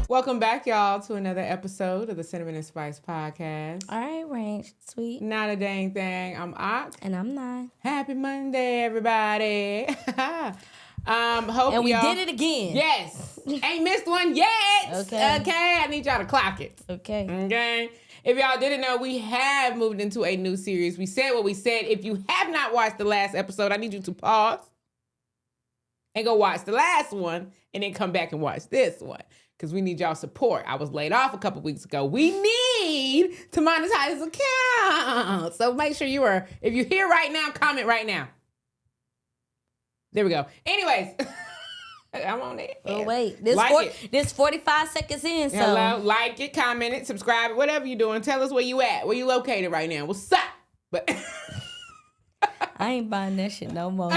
Welcome back, y'all, to another episode of the Cinnamon and Spice Podcast. All right, Range, sweet. Not a dang thing. I'm Ock. And I'm Nine. Happy Monday, everybody. Hope and we y'all... did it again. Yes. Ain't missed one yet. Okay. I need y'all to clock it. Okay. If y'all didn't know, we have moved into a new series. We said what we said. If you have not watched the last episode, I need you to pause and go watch the last one and then come back and watch this one. Because we need y'all support. I was laid off a couple weeks ago. We need to monetize the account. So make sure if you're here right now, comment right now. There we go. Anyways, I'm on it. Oh, wait. This 45 seconds in, so. Hello, like it, comment it, subscribe it, whatever you're doing. Tell us where you at, where you located right now. What's up? But I ain't buying that shit no more.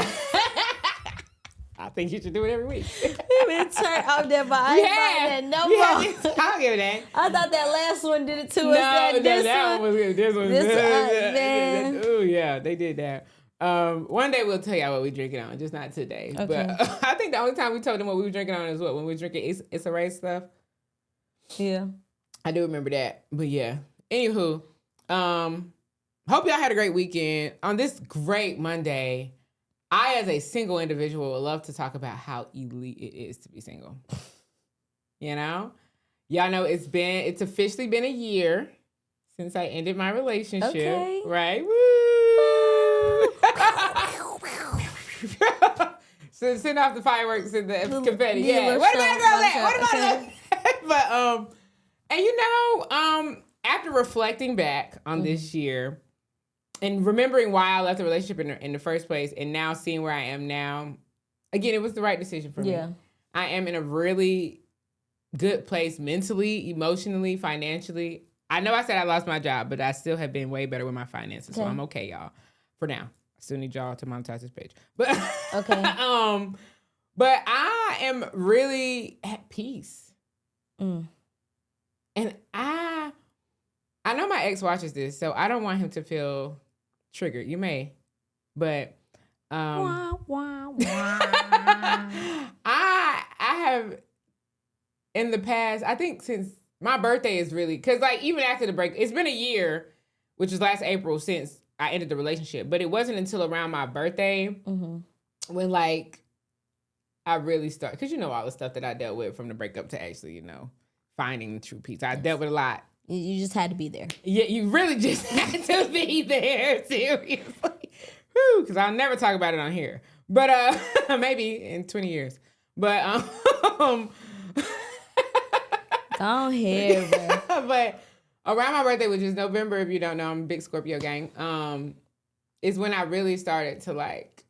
I think you should do it every week. We've been turned out there, but I ain't buying that no more. I'll give it that. I thought that last one did it too. That one was good. This one. Man. Oh yeah, they did that. One day we'll tell y'all what we drinking on, just not today. Okay. But I think the only time we told them what we were drinking on is when we were drinking It's a Race stuff. Yeah. I do remember that. But yeah. Anywho, hope y'all had a great weekend. On this great Monday, I, as a single individual, would love to talk about how elite it is to be single. You know? Y'all know it's officially been a year since I ended my relationship. Okay. Right? Woo! So send off the fireworks and the confetti. Yeah. What about a girl that? What about that? But and you know, after reflecting back on this year and remembering why I left the relationship in the first place, and now seeing where I am now, again, it was the right decision for me. Yeah. I am in a really good place mentally, emotionally, financially. I know I said I lost my job, but I still have been way better with my finances. Okay. So I'm okay, y'all. For now. I still need y'all to monetize this page. But okay. But I am really at peace. And I know my ex watches this, so I don't want him to feel triggered. You may. But I have in the past, I think since my birthday is really, because like even after the break, it's been a year, which was last April, since I ended the relationship. But it wasn't until around my birthday when like I really started, because you know all the stuff that I dealt with from the breakup to actually, you know, finding the true peace. I dealt with a lot. You just had to be there. Yeah, you really just had to be there, seriously. Because I'll never talk about it on here. But maybe in 20 years. But Go ahead, bro. But around my birthday, which is November, if you don't know, I'm a big Scorpio gang, is when I really started to like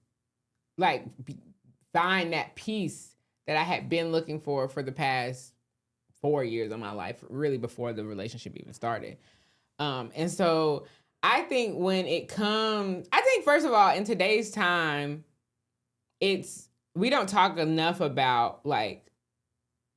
find that peace that I had been looking for the past 4 years of my life, really before the relationship even started. And so I think when it comes, first of all, in today's time, we don't talk enough about like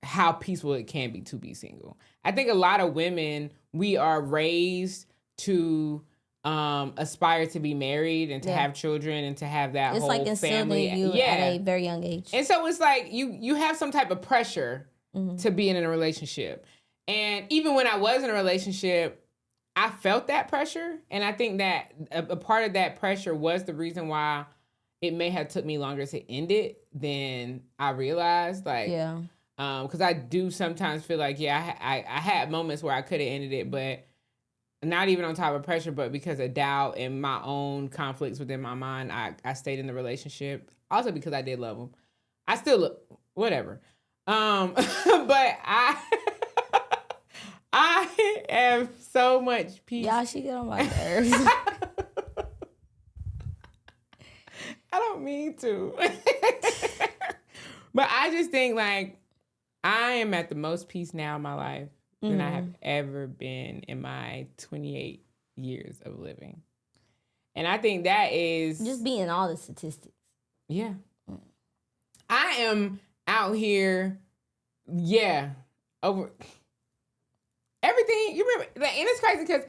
how peaceful it can be to be single. I think a lot of women, we are raised to aspire to be married and to have children and to have that whole family. It's like instilling you at a very young age. And so it's like you have some type of pressure to being in a relationship. And even when I was in a relationship, I felt that pressure. And I think that a part of that pressure was the reason why it may have took me longer to end it than I realized. Like, because I do sometimes feel like, I had moments where I could have ended it, but not even on top of pressure, but because of doubt and my own conflicts within my mind, I stayed in the relationship. Also because I did love him. I still whatever. But I have so much peace. Y'all, she get on my nerves. I don't mean to. But I just think like I am at the most peace now in my life than I have ever been in my 28 years of living. And I think that is just being all the statistics. Yeah. I am out here, over everything. You remember, and it's crazy because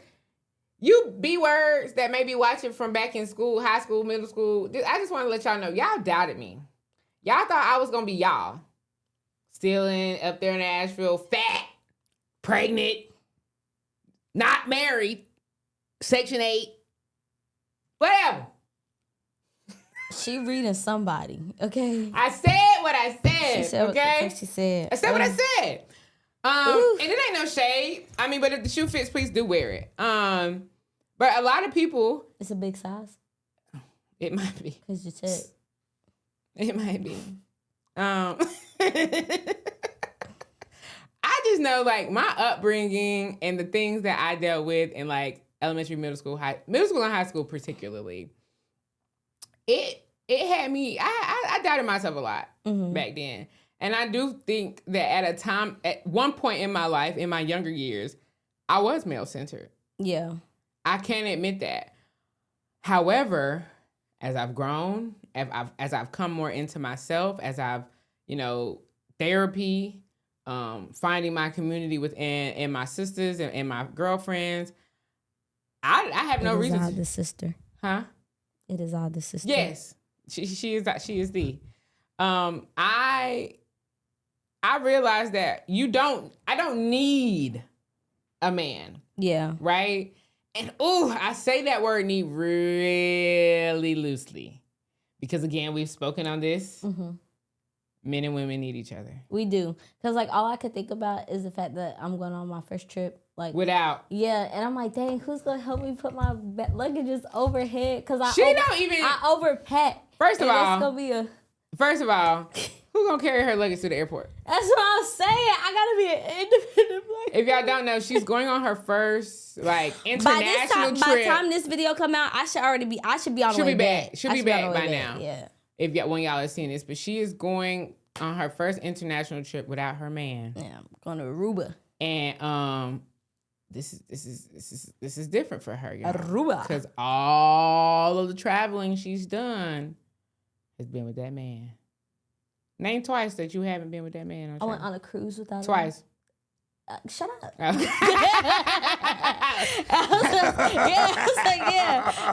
you B words that may be watching from back in school, high school, middle school, I just want to let y'all know, y'all doubted me. Y'all thought I was going to be y'all. Still up there in Asheville, fat, pregnant, not married, Section 8, whatever. She reading somebody, okay? I said what I said, She said okay? what she said. I said what I said. And it ain't no shade. I mean, but if the shoe fits, please do wear it. But a lot of people... It's a big size. It might be. Because you said... It might be. I just know, like, my upbringing and the things that I dealt with in, like, elementary, middle school, and high school particularly, it had me, I doubted myself a lot back then. And I do think that at one point in my life, in my younger years, I was male-centered. Yeah. I can't admit that. However, as I've grown, as I've come more into myself, as I've, therapy, finding my community within and my sisters and my girlfriends, I have no reason. It is all the sister. Huh? It is all the sister. Yes, she is the. I realized that I don't need a man. Yeah. Right? And I say that word need really loosely. Because again, we've spoken on this. Mm-hmm. Men and women need each other. We do. Because like all I could think about is the fact that I'm going on my first trip. Like without. Yeah. And I'm like, dang, who's going to help me put my luggages overhead? Because I overpack. First of all, who's going to carry her luggage to the airport? That's what I'm saying. I got to be an independent black. If y'all don't know, she's going on her first, international trip. By the time this video come out, I should be on the way back. She'll be back by now. Yeah. When y'all are seeing this. But she is going on her first international trip without her man. Yeah, I'm going to Aruba. And this is different for her, y'all. Aruba. Because all of the traveling she's done has been with that man. Name twice that you haven't been with that man. I went on a cruise without him. Twice. Shut up. I was like,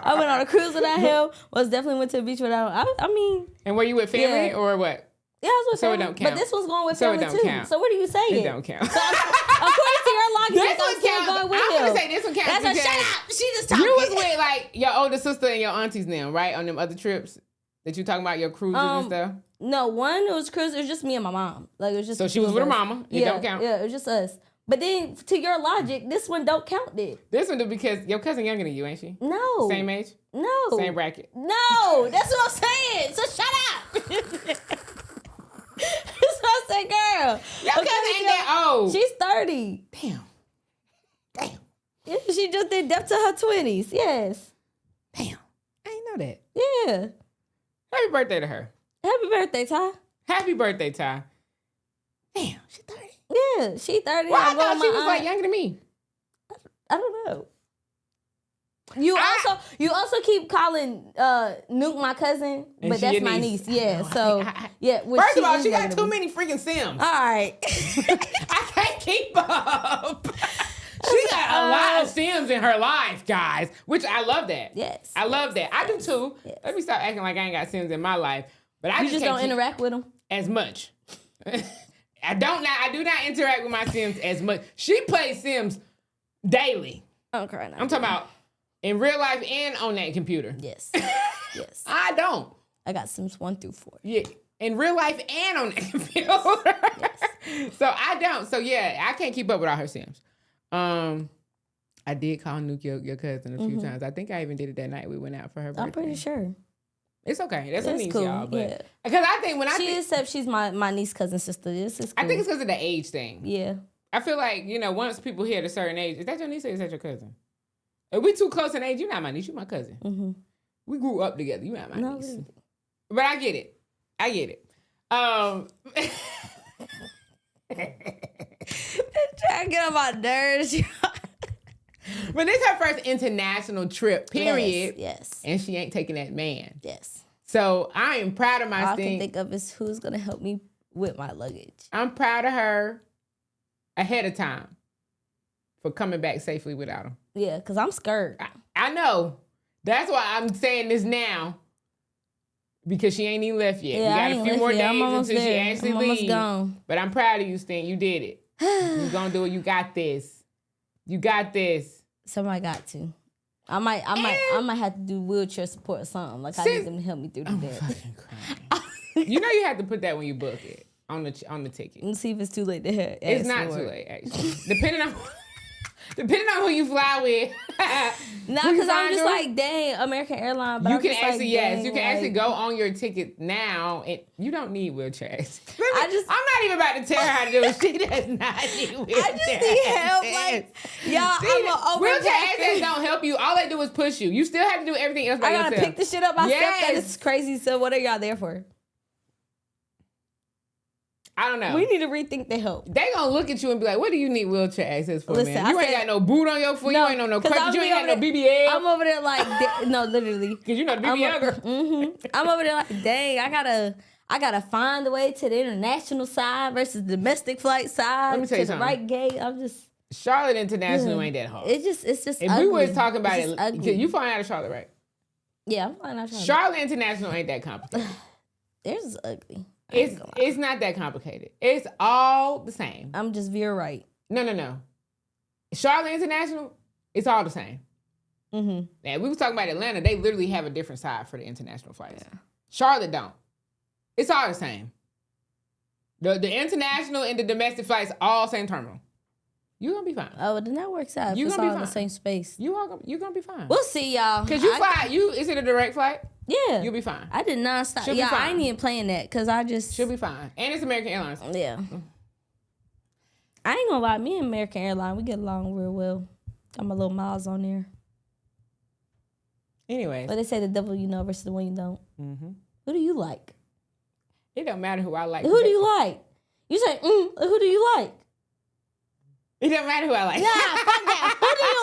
I went on a cruise without him. Definitely went to the beach without him. I mean. And were you with family or what? Yeah, I was with family. So it don't count. But this was going with family too. Count. So what are you saying? It don't count. So according to your logic, I'm still going with him. I'm going to say this one counts. That's shut up. She just talking. You was with like your older sister and your aunties now, right? On them other trips that you talking about, your cruises and stuff? No, one it was cruise. It was just me and my mom. Like it was just. So she was with her mama. It don't count. Yeah, it was just us. But then, to your logic, this one don't count it. This one do because your cousin younger than you, ain't she? No. Same age? No. Same bracket? No. That's what I'm saying. So shut up. That's what I'm saying, girl. Your cousin ain't that old. She's 30. Damn. Yeah, she just did depth to her 20s. Yes. Damn. I ain't know that. Yeah. Happy birthday to her. Happy birthday, Ty. Happy birthday, Ty. Damn, she 30. Yeah, she 30. Well, I thought she was like younger than me. I don't know. You also keep calling Nuke my cousin, but that's my niece. Yeah, so yeah. First of all, she got too many freaking Sims. All right, I can't keep up. She got a lot of Sims in her life, guys, which I love that. Yes, I love that. I do too. Yes. Let me stop acting like I ain't got Sims in my life, but I just don't interact with them as much. I do not interact with my Sims as much. She plays Sims daily. Okay, right now. I'm talking about in real life and on that computer. Yes. Yes. I don't. I got Sims 1 through 4. Yeah. In real life and on that computer. Yes. So I don't. So yeah, I can't keep up with all her Sims. I did call Nuke your cousin a few times. I think I even did it that night we went out for her birthday. I'm pretty sure. It's okay. That's a niece, cool. y'all. But because I think she's my niece, cousin, sister. This is cool. I think it's because of the age thing. Yeah. I feel like, once people hit a certain age, is that your niece or is that your cousin? If we too close in age, you're not my niece, you're my cousin. Mm-hmm. We grew up together. You're not my niece. Really. But I get it. Trying to get on my nerves. But this is her first international trip, period. Yes. And she ain't taking that man. Yes. So I am proud of my All I can think of is who's going to help me with my luggage. I'm proud of her ahead of time for coming back safely without him. Yeah, because I'm scared. I know. That's why I'm saying this now. Because she ain't even left yet. Yeah, We got a few more days until she actually leaves. Gone. But I'm proud of you, Stink. You did it. You gonna do it. You got this. You got this. Somebody got to. I might have to do wheelchair support or something. Like I need them to help me through the day. Fucking crying. You know you have to put that when you book it on the ticket. Let's see if it's too late to hear. It's not too late, actually. Depending on who you fly with. Nah, because I'm just like, dang, American Airlines. But You I'm can just actually, like, yes, dang, you can like, actually go on your ticket now, and you don't need wheelchairs. I'm not even about to tell her how to do it. She does not need wheelchairs. I just need help. Like, y'all, I'm wheelchair access don't help you. All they do is push you. You still have to do everything else by I gotta yourself. pick the shit up myself. Yes. That is crazy. So what are y'all there for? I don't know. We need to rethink the help. They gonna look at you and be like, "What do you need wheelchair access for, Listen, man? I You ain't said- got no boot on your foot. No, you ain't on no 'cause crutches. You I'll ain't be got no over BBL. I'm over there like, no, literally. Because you know the BBL girl. I'm over there like, dang, I gotta find the way to the international side versus the domestic flight side. Let me tell to you the something. right gate. I'm just, Charlotte International ain't that hard. it's just If ugly. we was talking about It's it, just ugly. you flying out of Charlotte, right? Yeah, I'm flying out. Charlotte International ain't that complicated. Theirs is ugly. I ain't gonna lie. It's not that complicated. It's all the same. I'm just veer right. No. Charlotte International, it's all the same. Mm-hmm. Now, we was talking about Atlanta. They literally have a different side for the international flights. Yeah. Charlotte don't. It's all the same. The international and the domestic flights all same terminal. You're gonna be fine. Oh, well, then that works out. You It's gonna be all in the fine. same space. You're gonna be fine. We'll see, y'all. Cause you fly. Is it a direct flight? Yeah. You'll be fine. I did not stop. She'll be Yeah, I fine. ain't even playing that because I just She'll be fine. And it's American Airlines. Yeah. I ain't gonna lie. Me and American Airlines, we get along real well. Got my little miles on there. Anyways. But they say the devil you know versus the one you don't. Mm-hmm. Who do you like? It don't matter who I like. Who do you like? You say, who do you like? It don't matter who I like. Nah, fuck that. Who do you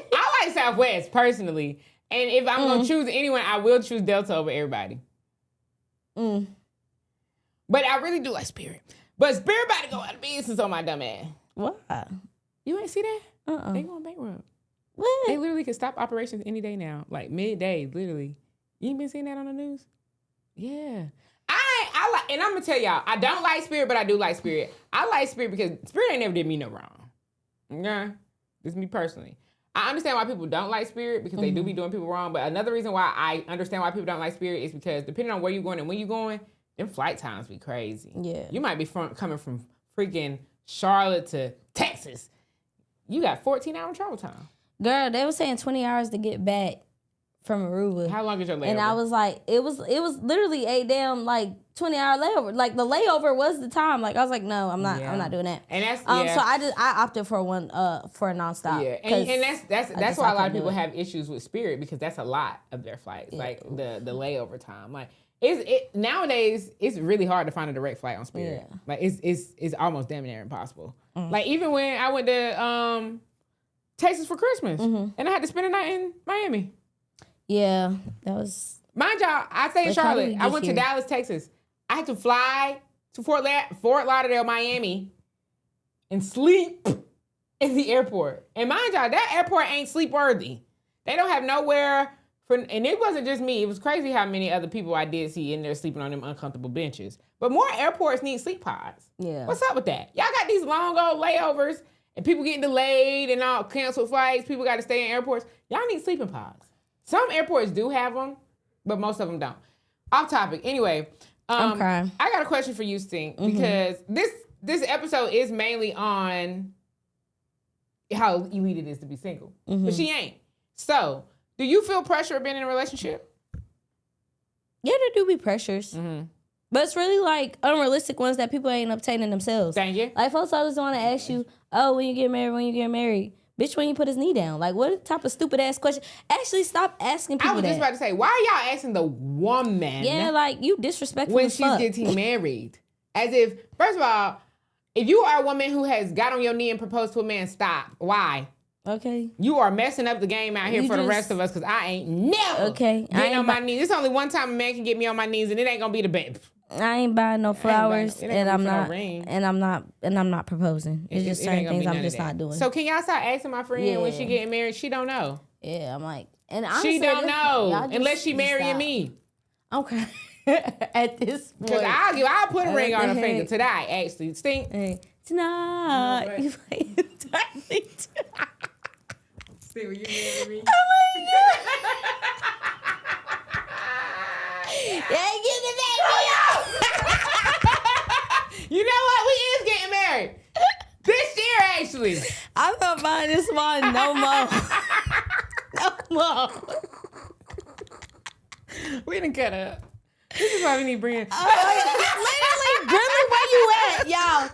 like? I like Southwest personally. And if I'm gonna choose anyone, I will choose Delta over everybody. But I really do like Spirit. But Spirit about to go out of business on my dumb ass. Why? You ain't see that? They going bankrupt. What? They literally can stop operations any day now. Like midday, literally. You ain't been seeing that on the news? Yeah. I like, and I'm gonna tell y'all, I don't like Spirit, but I do like Spirit. I like Spirit because Spirit ain't never did me no wrong. Okay? This is me personally. I understand why people don't like Spirit because they do be doing people wrong. But another reason why I understand why people don't like Spirit is because depending on where you're going and when you're going, them flight times be crazy. Yeah. You might be coming from freaking Charlotte to Texas. You got 14-hour travel time. Girl, they were saying 20 hours to get back from Aruba. How long is your layover? And I was like, it was literally a damn like 20-hour layover. Like the layover was the time. Like I was like, no, I'm not doing that. And that's So I opted for for a nonstop. Yeah, and that's why a lot of people it. have issues with Spirit because that's a lot of their flights, like the layover time. Like nowadays it's really hard to find a direct flight on Spirit. Yeah. Like it's almost damn near impossible. Like even when I went to Texas for Christmas and I had to spend a night in Miami. Yeah, that was. Mind y'all, I stay in Like, how did Charlotte. we I get went here? to Dallas, Texas. I had to fly to Fort Lauderdale, Miami, and sleep in the airport. And mind y'all, that airport ain't sleep worthy. They don't have nowhere for, and it wasn't just me. It was crazy how many other people I did see in there sleeping on them uncomfortable benches. But more airports need sleep pods. Yeah. What's up with that? Y'all got these long old layovers and people getting delayed and all canceled flights. People got to stay in airports. Y'all need sleeping pods. Some airports do have them, but most of them don't. Off topic. Anyway, I'm crying. I got a question for you, Stink, because this episode is mainly on how elite it is to be single, but she ain't. So, do you feel pressure of being in a relationship? Yeah, there do be pressures. But it's really like unrealistic ones that people ain't obtaining themselves. Thank you. Like folks always want to ask you, oh, when you get married. Bitch, when you put his knee down. Like, what type of stupid ass question? Actually, stop asking people I was that. just about to say, why are y'all asking the woman? Yeah, like, you disrespectful when as she's fuck. getting married. As if, first of all, if you are a woman who has got on your knee and proposed to a man, stop. Why? Okay. You are messing up the game out here You for the just- rest of us because I ain't never Okay. I getting ain't on my knees. It's only one time a man can get me on my knees and it ain't going to be the best. I ain't buying no flowers, it ain't and gonna I'm be for no not, ring. and I'm not proposing. It's just It certain ain't gonna be things I'm none of just that. not doing. So can y'all start asking my friend when she Yeah. getting married? She don't know. Yeah, I'm like, and honestly, She don't y'all know just- unless she just marrying stop. me. Okay. At this point, Cause I'll put a ring What on the her finger heck? today. Actually, stink. Hey, tonight. No, but- You playing entirely too. See what you marry me. Yeah, get the baby. You know what? We is getting married this year, actually. I'm not buying this one no more. No more. We done cut up. This is why we need to bring in. Literally, really, where you at, y'all?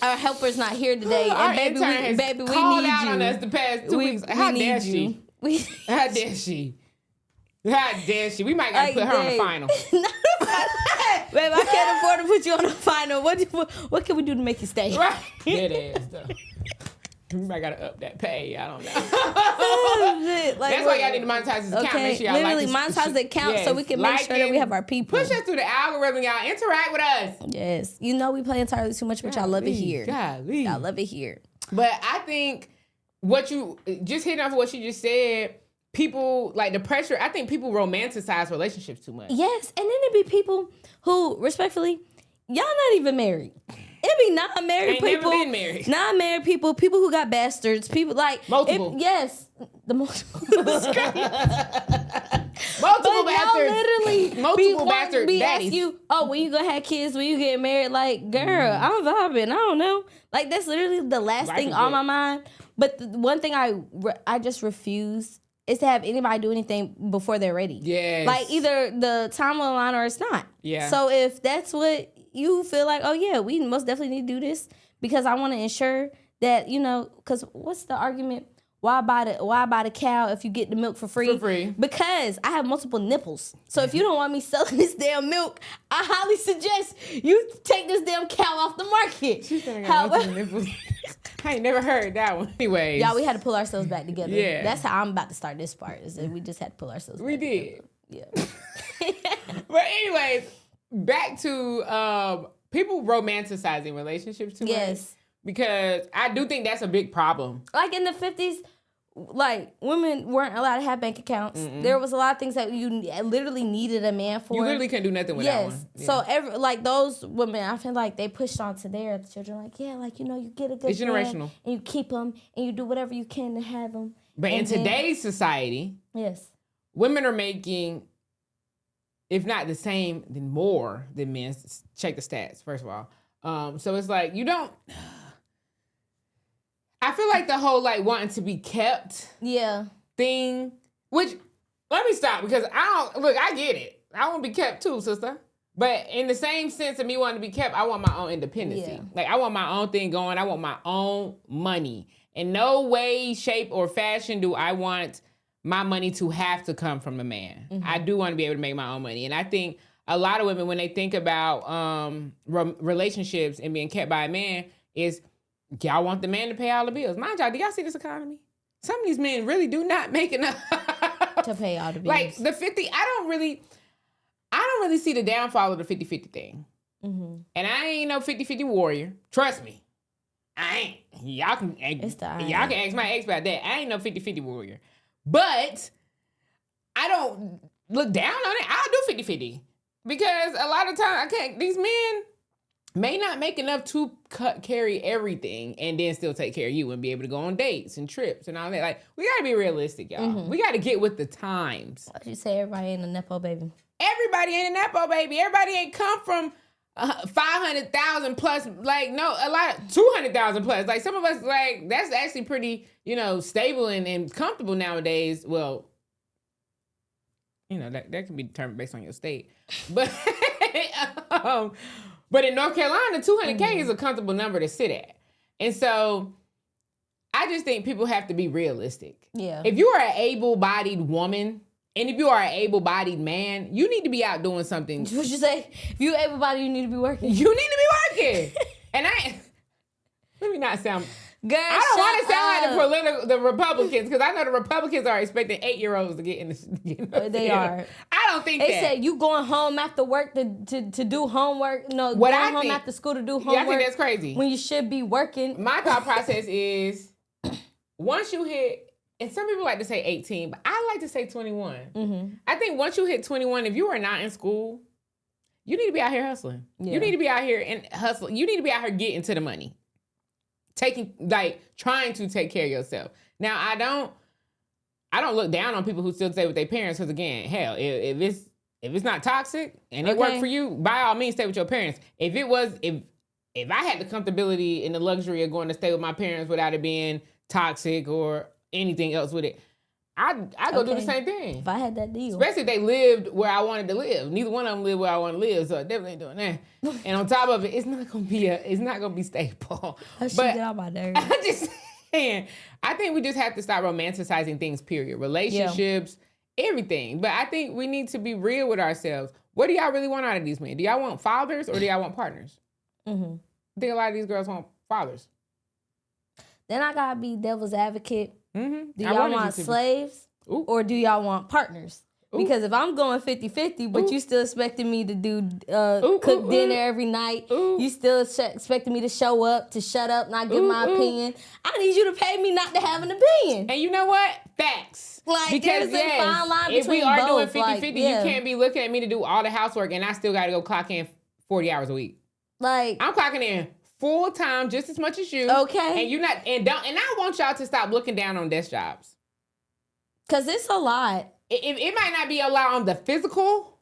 Our helper's not here today, Our and baby, intern has we called need out you. on us the past 2 weeks. We How need dare you. she? We How dare she? How dare she? We might gotta put her on the final. Babe, I can't afford to put you on the final. What can we do to make you stay? Right. Dead ass though. We might gotta up that pay. I don't know. Shit, like, That's why y'all need to monetize this account. Okay, Make sure y'all literally like this, monetize the account so we can make like sure that we it. have our people. Push us through the algorithm, y'all. Interact with us. Yes, you know we play entirely too much, but y'all love it here. Golly. Y'all love it here. But I think what you just hitting off of what you just said, people like the pressure. I think people romanticize relationships too much. Yes, and then there be people who, respectfully, y'all not even married. It be non-married Ain't people, never been married. non-married people who got bastards, people like Multiple. yes, the multiple. Multiple But y'all bastards. literally Multiple bastard be daddies. ask you, oh, when you gonna have kids, when you get married, like, girl, I'm vibing. I don't know. Like, that's literally the last Life thing is on good. my mind. But the one thing I just refuse is to have anybody do anything before they're ready. Yes. Like, either the time will align or it's not. Yeah. So if that's what you feel like, oh yeah, we most definitely need to do this because I want to ensure that, you know, because what's the argument? Why buy the cow if you get the milk for free? For free. Because I have multiple nipples. So if you don't want me selling this damn milk, I highly suggest you take this damn cow off the market. She said I got multiple nipples. I ain't never heard that one. Anyways. Y'all, we had to pull ourselves back together. Yeah. That's how I'm about to start this part. Is that we just had to pull ourselves We back did. together. Yeah. But anyways, back to people romanticizing relationships too much. Yes. Because I do think that's a big problem. Like in the 50s, like women weren't allowed to have bank accounts. There was a lot of things that you literally needed a man for. You literally couldn't do nothing without one. Yeah. So like those women, I feel like they pushed onto their children. Like, yeah, like, you know, you get a good It's man generational. and you keep them and you do whatever you can to have them. But in today's society, Yes. women are making, if not the same, then more than men. Check the stats, first of all. So it's like, you don't... I feel like the whole like wanting to be kept Yeah. thing, which, let me stop because I get it. I want to be kept too, sister. But in the same sense of me wanting to be kept, I want my own independence. Yeah. Like, I want my own thing going. I want my own money. In no way, shape, or fashion do I want my money to have to come from a man. I do want to be able to make my own money. And I think a lot of women, when they think about relationships and being kept by a man, is y'all want the man to pay all the bills. Mind y'all, do y'all see this economy? Some of these men really do not make enough To pay all the bills. Like the 50, I don't really see the downfall of the 50-50 thing. Mm-hmm. And I ain't no 50-50 warrior. Trust me. I ain't. Y'all can ask my ex about that. I ain't no 50-50 warrior. But I don't look down on it. I'll do 50-50. Because a lot of times these men may not make enough to carry everything and then still take care of you and be able to go on dates and trips and all that. Like, we gotta be realistic, y'all. We gotta get with the times. What you say, everybody ain't a Nepo baby? Everybody ain't a Nepo baby. Everybody ain't come from 500,000 plus, like, no, a lot of 200,000 plus. Like, some of us, like, that's actually pretty, stable and comfortable nowadays. Well, that can be determined based on your state. But but in North Carolina, 200K is a comfortable number to sit at. And so I just think people have to be realistic. Yeah. If you are an able-bodied woman, and if you are an able-bodied man, you need to be out doing something. What you say? If you able-bodied, you need to be working. You need to be working. And let me not sound Girl, I don't want to sound like the Republicans, because I know the Republicans are expecting 8-year-olds to get in the They field. are. I don't think They that. said you going home after work to do homework. No, What going I home think- after school to do homework. Yeah, I think that's crazy. When you should be working. My thought process is, once you hit, and some people like to say 18, but I like to say 21. Mm-hmm. I think once you hit 21, if you are not in school, you need to be out here hustling. Yeah. You need to be out here and hustling. You need to be out here getting to the money. Trying to take care of yourself. Now, I don't look down on people who still stay with their parents, because again, hell, if it's not toxic and it worked for you, by all means stay with your parents. If I had the comfortability and the luxury of going to stay with my parents without it being toxic or anything else with it, I'd go do the same thing. If I had that deal. Especially if they lived where I wanted to live. Neither one of them lived where I want to live, so I definitely ain't doing that. And on top of it, it's not gonna be stable. That shit But get on my nerves. I'm just saying, I think we just have to stop romanticizing things, period. Relationships, everything. But I think we need to be real with ourselves. What do y'all really want out of these men? Do y'all want fathers or do y'all want partners? Mm-hmm. I think a lot of these girls want fathers. Then I gotta be devil's advocate. Mm-hmm. Do y'all want slaves or do y'all want partners? Because if I'm going 50-50, but you still expecting me to do cook dinner every night, you still expecting me to show up, to shut up, not give my opinion, I need you to pay me not to have an opinion. And you know what? Facts. Like, because there's a fine line between if we are both, doing 50-50, you can't be looking at me to do all the housework and I still got to go clock in 40 hours a week. Like, I'm clocking in full time just as much as you. Okay. And you not and I want y'all to stop looking down on desk jobs. Cause it's a lot. It might not be a lot on the physical,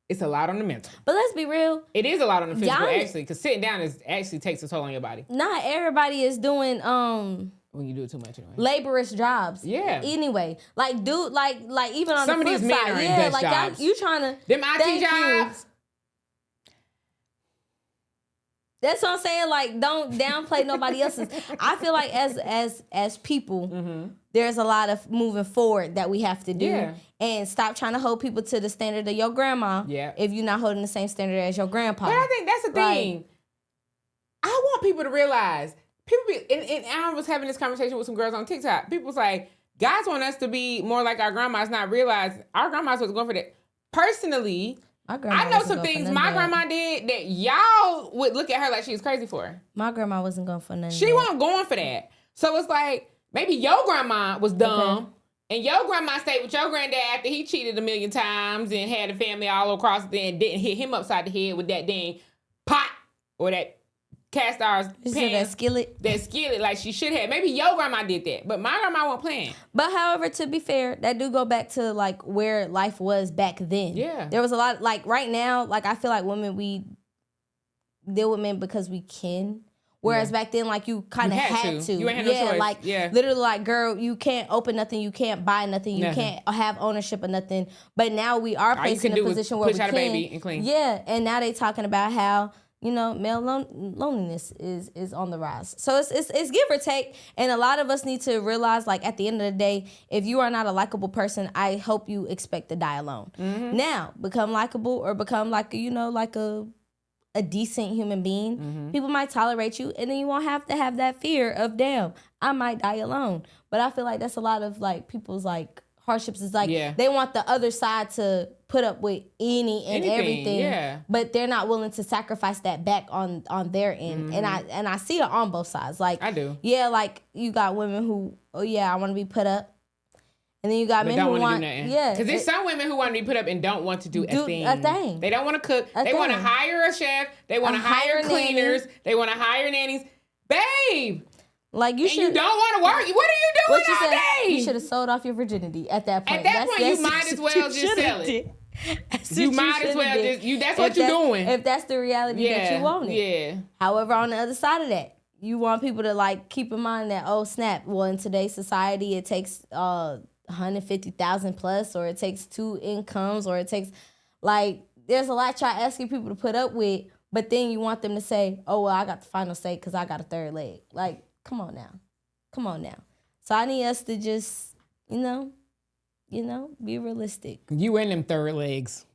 it's a lot on the mental. But let's be real. It is a lot on the physical, actually, because sitting down actually takes a toll on your body. Not everybody is doing when you do it too much anyway. Laborious jobs. Yeah. Anyway, like dude, like even on some the flip of these men side, are in desk jobs. You trying to them IT jobs. That's what I'm saying. Like, don't downplay nobody else's. I feel like as people, there's a lot of moving forward that we have to do, and stop trying to hold people to the standard of your grandma. Yeah. If you're not holding the same standard as your grandpa. But I think that's the thing. I want people to realize. And I was having this conversation with some girls on TikTok. People was like, guys want us to be more like our grandmas, not realize our grandmas was going for that. Personally, I know some things my grandma did that y'all would look at her like she was crazy for. My grandma wasn't going for nothing. She wasn't going for that. So it's like, maybe your grandma was dumb, and your grandma stayed with your granddad after he cheated 1,000,000 times and had a family all across there and didn't hit him upside the head with that dang pot or that cast iron pan. That skillet. That skillet, like she should have. Maybe your grandma did that, but my grandma wasn't playing. But however, to be fair, that do go back to like where life was back then. Yeah. There was a lot, like right now, like I feel like women, we deal with men because we can. Whereas back then, like you kind of had to. You ain't had no choice. Like literally, like girl, you can't open nothing, you can't buy nothing, you can't have ownership of nothing. But now we are placed in a position where we can. Push out a baby and clean. Yeah, and now they talking about how male loneliness is on the rise. So it's give or take, and a lot of us need to realize, like at the end of the day, if you are not a likable person, I hope you expect to die alone. Mm-hmm. Now become likable or become like a decent human being. Mm-hmm. People might tolerate you, and then you won't have to have that fear of, damn, I might die alone. But I feel like that's a lot of like people's like hardships. Is like they want the other side to put up with anything, everything, but they're not willing to sacrifice that back on their end. Mm-hmm. And I see it on both sides. Like I do. Yeah, like you got women who, I want to be put up. And then you got men who want, because there's some women who want to be put up and don't want to do a thing. They don't want to cook. They want to hire a chef. They want to hire cleaners. They want to hire nannies. Babe, like you don't want to work. What are you doing all day? You should have sold off your virginity at that point. At that point, you might as well just sell it. You might as well just. That's what you're doing. If that's the reality that you want it. Yeah. However, on the other side of that, you want people to like keep in mind that, oh snap, well in today's society it takes 150,000 plus, or it takes 2 incomes, or it takes there's a lot y'all asking people to put up with, but then you want them to say, oh well, I got the final say because I got a third leg. Like, come on now. So I need us to just be realistic. You and them third legs.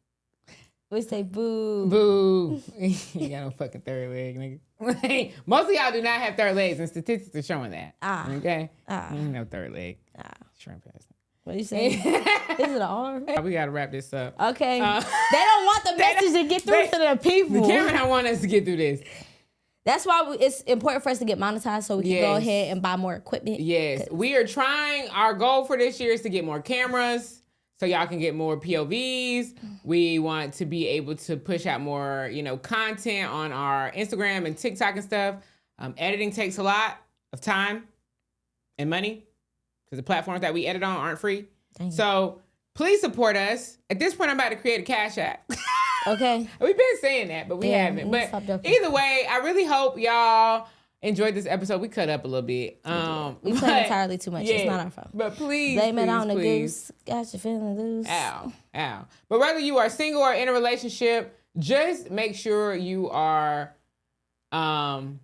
We say boo. Boo. You got no fucking third leg, nigga. Most of y'all do not have third legs, and statistics are showing that. Okay? You ain't no third leg. Shrimp ass. What you say? Is it an arm? We got to wrap this up. Okay. They don't want the message to get through to the people. The camera don't want us to get through this. That's why it's important for us to get monetized so we can go ahead and buy more equipment. Yes. We are trying. Our goal for this year is to get more cameras so y'all can get more POVs. We want to be able to push out more, content on our Instagram and TikTok and stuff. Editing takes a lot of time and money because the platforms that we edit on aren't free. Dang. So please support us. At this point, I'm about to create a Cash App. Okay. We've been saying that, but we haven't. But either way, I really hope y'all enjoyed this episode. We cut up a little bit. We played entirely too much. It's not our fault. But please, blame it on the goose. Got you feeling loose. Ow. But whether you are single or in a relationship, just make sure you are, can't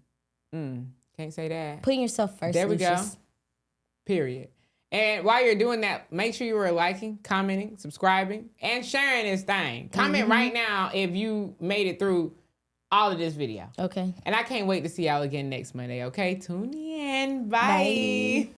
say that. Putting yourself first. There we go. Period. And while you're doing that, make sure you are liking, commenting, subscribing, and sharing this thing. Comment right now if you made it through all of this video. Okay. And I can't wait to see y'all again next Monday, okay? Tune in. Bye.